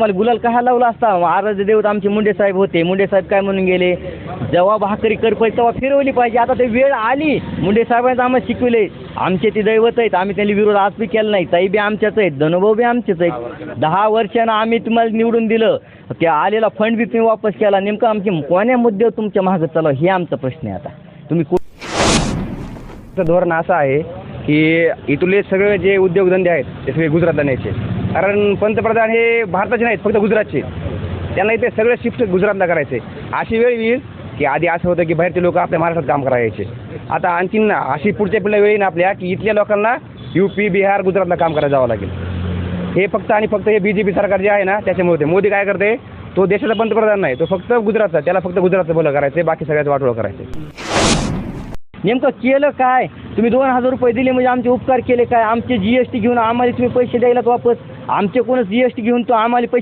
मला गुलाल का लावला असता. आराध्य देवत आमचे मुंडे साहेब होते. मुंडे साहेब काय म्हणून गेले, जेव्हा भाकरी कर पाहिजे तेव्हा फिरवली पाहिजे. आता ते वेळ आली. मुंडे साहेबांनी आम्हाला शिकविले. आमचे ते दैवत आहेत. आम्ही त्यांनी विरोध आज बी केला नाही. ताई बी आमच्याच आहेत, धनुभाऊ बी आमचेच आहेत. 10 वर्षानं आम्ही तुम्हाला निवडून दिलं. ते आलेला फंड बी तुम्ही वापस केला. नेमकं आमचे कोण्या मुद्द्यावर तुमच्या मागं चालवा हे आमचा प्रश्न आहे. आता तुम्ही धोरण असं आहे की इथले सगळे जे उद्योगधंदे आहेत ते सगळे गुजरातला न्यायचे. कारण पंतप्रधान हे भारताचे नाहीत, फक्त गुजरातचे. त्यांना इथे सगळे शिफ्ट गुजरातला करायचे. अशी वेळ येईल की आधी असं होतं की बाहेरचे लोक आपल्या महाराष्ट्रात काम करायचे. आता आणखीन अशी पुढच्या वेळ येईल आपल्या की इथल्या लोकांना UP, बिहार, गुजरातला काम करायला जावं लागेल. हे फक्त आणि फक्त हे BJP सरकार जे आहे ना त्याच्यामुळे होते. मोदी काय करते, तो देशाचा पंतप्रधान नाही, तो फक्त गुजरातचा. त्याला फक्त गुजरातचं भलं करायचं, बाकी सगळ्याचं वाटोळं करायचं. नेमकं केलं काय? तुम्ही 2000 रुपये दिले म्हणजे आमचे उपकार केले काय? आमचे GST घेऊन आम्हाला तुम्ही पैसे द्यायलाच वापस. आमचे कोणच GST घेऊन तो आम्हाला पैसे